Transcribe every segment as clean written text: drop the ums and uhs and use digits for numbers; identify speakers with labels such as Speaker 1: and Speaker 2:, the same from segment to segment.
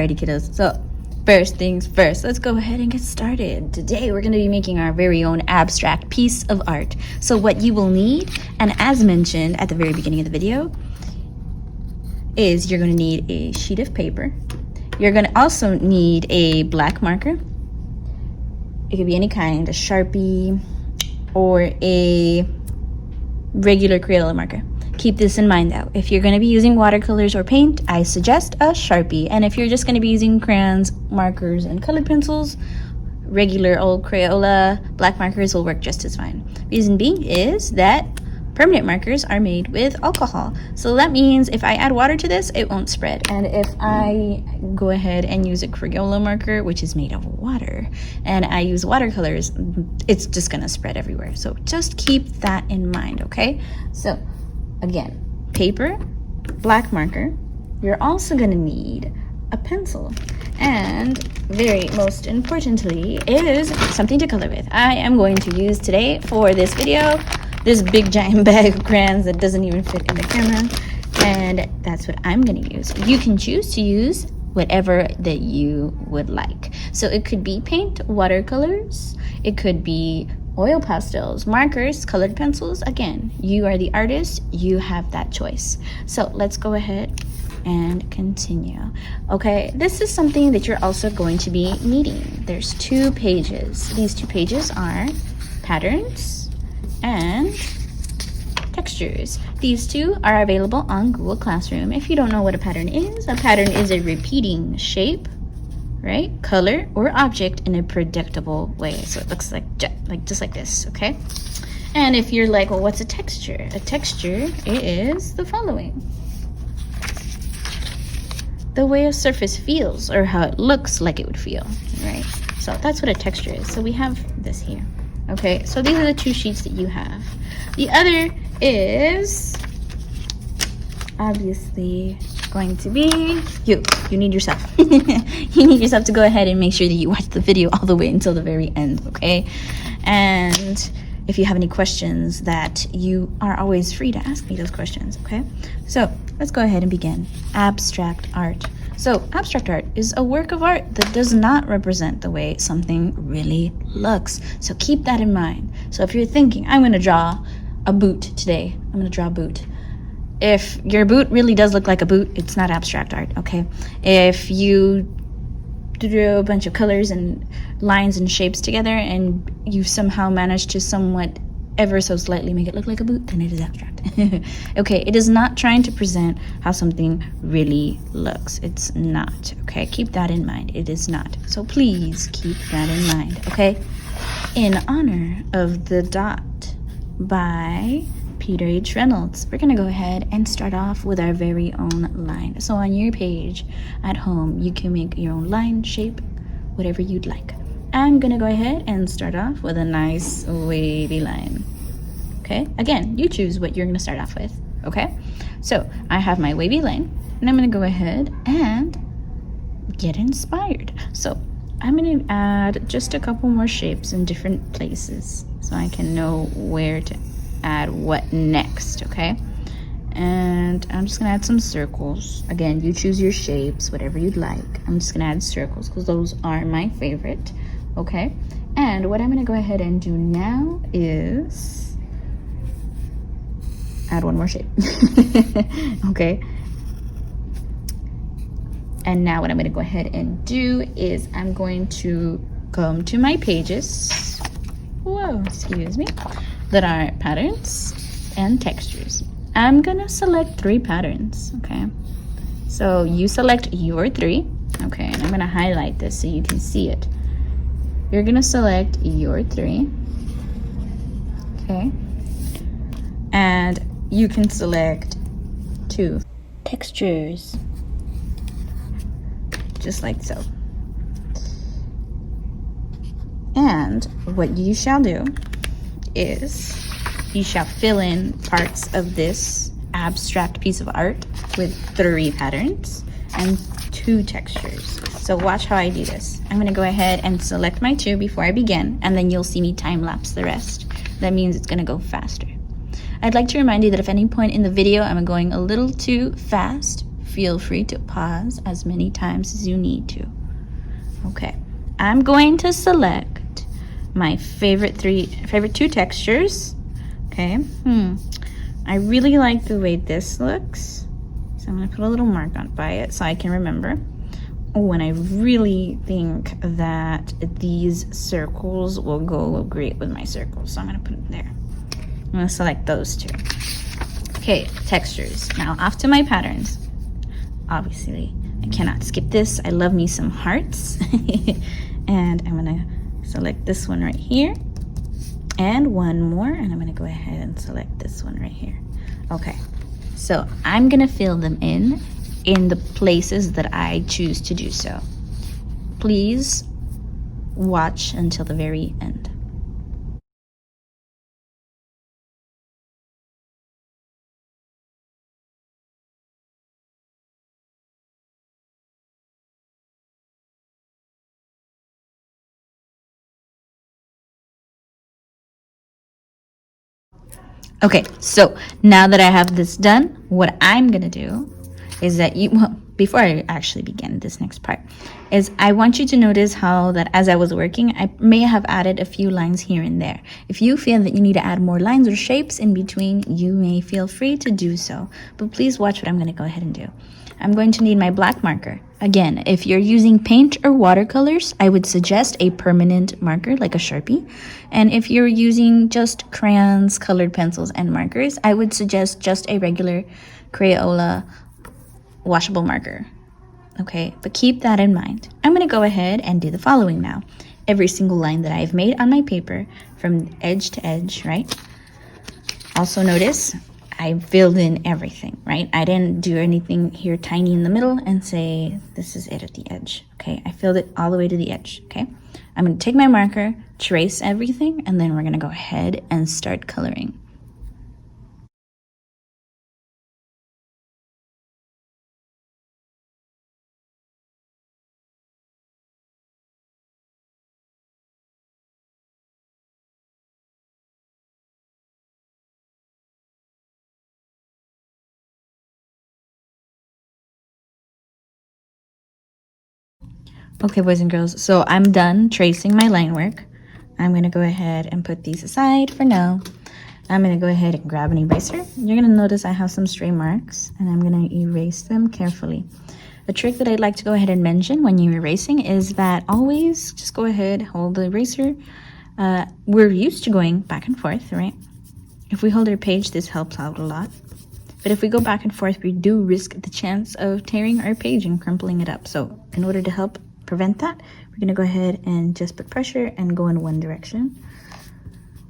Speaker 1: Alrighty, kiddos. So first things first, let's go ahead and get started. Today we're going to be making our very own abstract piece of art. So what you will need, and as mentioned at the very beginning of the video, is you're going to need a sheet of paper. You're going to also need a black marker. It could be any kind, a Sharpie or a regular Crayola marker. Keep this in mind though. If you're going to be using watercolors or paint, I suggest a Sharpie. And if you're just going to be using crayons, markers, and colored pencils, regular old Crayola black markers will work just as fine. Reason being is that permanent markers are made with alcohol. So that means if I add water to this, it won't spread. And if I go ahead and use a Crayola marker, which is made of water, and I use watercolors, it's just going to spread everywhere. So just keep that in mind, okay? So again, paper, black marker. You're also going to need a pencil. And very most importantly is something to color with. I am going to use today for this video this big giant bag of crayons that doesn't even fit in the camera. And that's what I'm going to use. You can choose to use whatever that you would like. So it could be paint, watercolors. It could be oil pastels, markers, colored pencils. Again, you are the artist, you have that choice. So let's go ahead and continue. Okay, this is something that you're also going to be needing. There's 2 pages. These 2 pages are patterns and textures. These 2 are available on Google Classroom. If you don't know what a pattern is a repeating shape, right, color, or object in a predictable way. So it looks like just like this, okay? And if you're like, well, what's a texture? A texture is the following. The way a surface feels or how it looks like it would feel, right? So that's what a texture is. So we have this here, okay? So these are the 2 sheets that you have. The other is obviously going to be you need yourself. You need yourself to go ahead and make sure that you watch the video all the way until the very end, okay? And if you have any questions, that you are always free to ask me those questions, okay? So let's go ahead and begin. Abstract art. So abstract art is a work of art that does not represent the way something really looks. So keep that in mind. So if you're thinking, I'm going to draw a boot today, I'm going to draw a boot. If your boot really does look like a boot, it's not abstract art, okay? If you drew a bunch of colors and lines and shapes together and you somehow managed to somewhat ever so slightly make it look like a boot, then it is abstract. Okay, it is not trying to present how something really looks. It's not, okay? Keep that in mind. It is not. So please keep that in mind, okay? In honor of The Dot by Peter H. Reynolds, we're gonna go ahead and start off with our very own line. So on your page at home, you can make your own line, shape, whatever you'd like. I'm gonna go ahead and start off with a nice wavy line. Okay, again, you choose what you're gonna start off with, okay? So I have my wavy line, and I'm gonna go ahead and get inspired. So I'm gonna add just a couple more shapes in different places so I can know where to add what next, okay? And I'm just gonna add some circles. Again, you choose your shapes, whatever you'd like. I'm just gonna add circles because those are my favorite, okay? And what I'm gonna go ahead and do now is add one more shape. Okay? And now what I'm gonna go ahead and do is I'm going to come to my pages, whoa, excuse me, that are patterns and textures. I'm gonna select 3 patterns, okay? So you select your 3, okay? And I'm gonna highlight this so you can see it. You're gonna select your 3, okay? And you can select 2 textures, just like so. And what you shall do is you shall fill in parts of this abstract piece of art with 3 patterns and 2 textures. So watch how I do this. I'm gonna go ahead and select my 2 before I begin, and then you'll see me time lapse the rest. That means it's gonna go faster. I'd like to remind you that if at any point in the video I'm going a little too fast, feel free to pause as many times as you need to. Okay, I'm going to select my favorite two textures. Okay, I really like the way this looks, so I'm gonna put a little mark on by it so I can remember. Oh, and I really think that these circles will go great with my circles, so I'm gonna put it there. I'm gonna select those two. Okay, textures. Now off to my patterns. Obviously, I cannot skip this. I love me some hearts. And I'm gonna select this one right here. And one more, and I'm gonna go ahead and select this one right here. Okay, so I'm gonna fill them in the places that I choose to do so. Please watch until the very end. Okay, so now that I have this done, what I'm gonna do is that before I actually begin this next part, is I want you to notice how that as I was working, I may have added a few lines here and there. If you feel that you need to add more lines or shapes in between, you may feel free to do so. But please watch what I'm gonna go ahead and do. I'm going to need my black marker. Again, if you're using paint or watercolors, I would suggest a permanent marker like a Sharpie. And if you're using just crayons, colored pencils, and markers, I would suggest just a regular Crayola washable marker. Okay, but keep that in mind. I'm going to go ahead and do the following now. Every single line that I've made on my paper from edge to edge, right? Also notice I filled in everything, right? I didn't do anything here tiny in the middle and say, this is it at the edge, okay? I filled it all the way to the edge, okay? I'm gonna take my marker, trace everything, and then we're gonna go ahead and start coloring. Okay, boys and girls, so I'm done tracing my line work. I'm gonna go ahead and put these aside for now. I'm gonna go ahead and grab an eraser. You're gonna notice I have some stray marks, and I'm gonna erase them carefully. A trick that I'd like to go ahead and mention when you're erasing is that always just go ahead, hold the eraser. We're used to going back and forth, right? If we hold our page, this helps out a lot. But if we go back and forth, we do risk the chance of tearing our page and crumpling it up. So in order to help prevent that, we're gonna go ahead and just put pressure and go in one direction.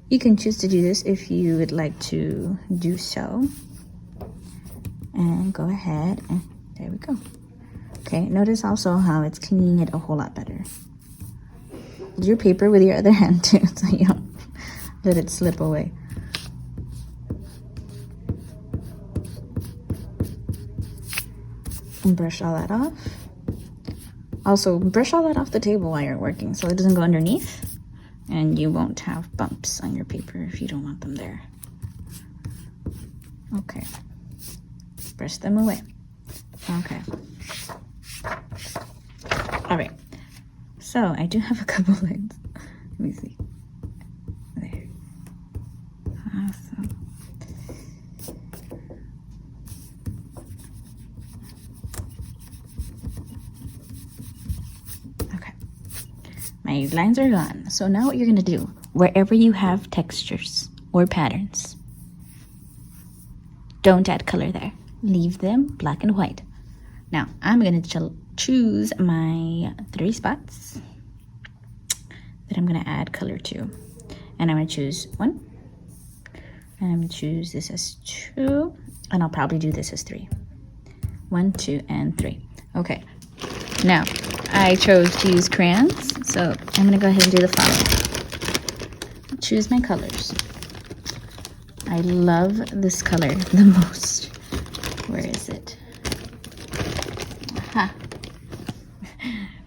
Speaker 1: You can choose to do this if you would like to do so. And go ahead, and there we go. Okay, notice also how it's cleaning it a whole lot better. Hold your paper with your other hand too, so you don't let it slip away. And brush all that off. Also, brush all that off the table while you're working so it doesn't go underneath, and you won't have bumps on your paper if you don't want them there. Okay. Brush them away. Okay. All right. So I do have a couple lines. Let me see. There. Awesome. Okay. My lines are gone. So now what you're going to do, wherever you have textures or patterns, don't add color there. Leave them black and white. Now, I'm going to choose my 3 spots that I'm going to add color to. And I'm going to choose 1. And I'm going to choose this as 2. And I'll probably do this as 3. 1, 2, and 3. Okay. Now, I chose to use crayons. So I'm going to go ahead and do the following. Choose my colors. I love this color the most. Where is it? Aha.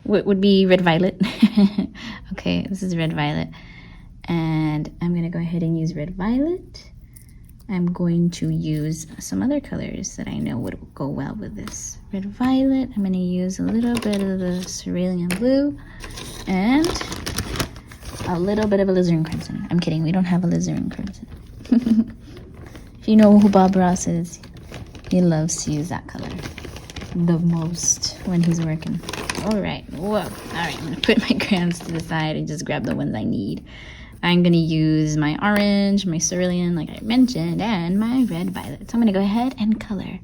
Speaker 1: What would be red violet? Okay, this is red violet. And I'm gonna go ahead and use red violet. I'm going to use some other colors that I know would go well with this. Red violet, I'm going to use a little bit of the cerulean blue, and a little bit of alizarin crimson. I'm kidding, we don't have alizarin crimson. If you know who Bob Ross is, he loves to use that color the most when he's working. All right, whoa. All right, I'm going to put my crayons to the side and just grab the ones I need. I'm going to use my orange, my cerulean, like I mentioned, and my red violet. So I'm going to go ahead and color.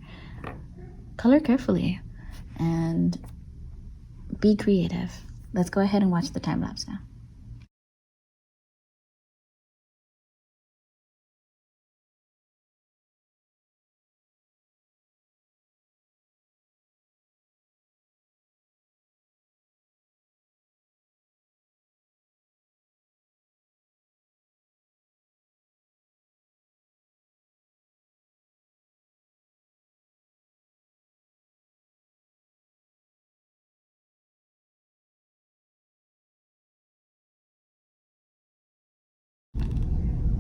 Speaker 1: Color carefully and be creative. Let's go ahead and watch the time lapse now.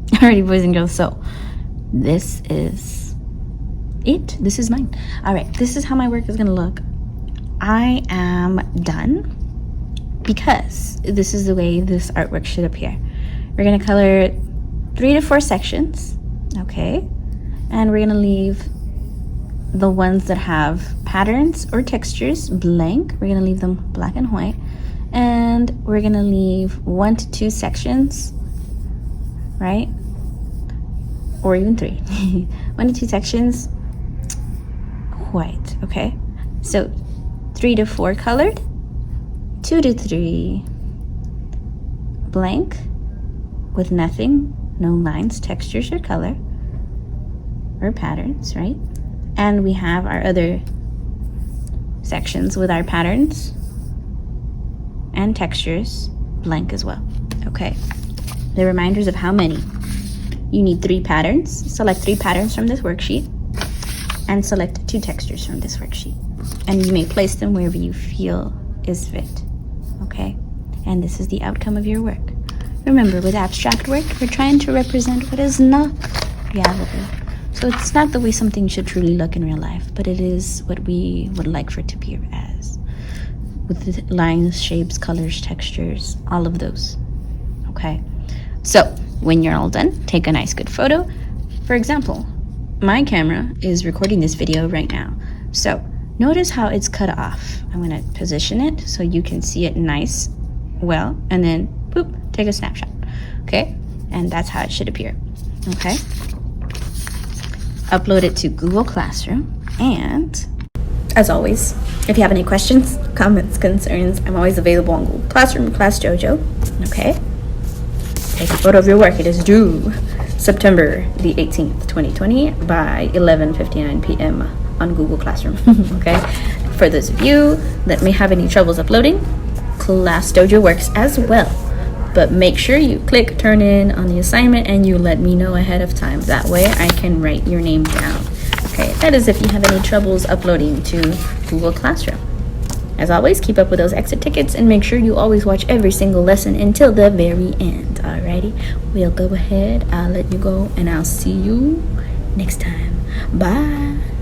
Speaker 1: Alrighty, boys and girls, so this is it. This is mine. All right, this is how my work is gonna look. I am done because this is the way this artwork should appear. We're gonna color 3 to 4 sections, okay? And we're gonna leave the ones that have patterns or textures blank. We're gonna leave them black and white. And we're gonna leave 1 to 2 sections, right? Or even 3. 1 to 2 sections white, okay? So 3 to 4 colored, 2 to 3 blank with nothing, no lines, textures, or color, or patterns, right? And we have our other sections with our patterns and textures blank as well, okay? The reminders of how many. You need 3 patterns. Select 3 patterns from this worksheet and select 2 textures from this worksheet. And you may place them wherever you feel is fit, okay? And this is the outcome of your work. Remember, with abstract work, we're trying to represent what is not reality. So it's not the way something should truly look in real life, but it is what we would like for it to appear as. With the lines, shapes, colors, textures, all of those, okay? So when you're all done, take a nice good photo. For example, my camera is recording this video right now. So notice how it's cut off. I'm gonna position it so you can see it nice, well, and then boop, take a snapshot, okay? And that's how it should appear, okay? Upload it to Google Classroom, and as always, if you have any questions, comments, concerns, I'm always available on Google Classroom, Class Jojo, okay? Take a photo of your work. It is due September the 18th, 2020 by 11:59 p.m. on Google Classroom, okay? For those of you that may have any troubles uploading, Class Dojo works as well. But make sure you click turn in on the assignment and you let me know ahead of time. That way I can write your name down, okay? That is if you have any troubles uploading to Google Classroom. As always, keep up with those exit tickets and make sure you always watch every single lesson until the very end. Alrighty, we'll go ahead. I'll let you go and I'll see you next time. Bye.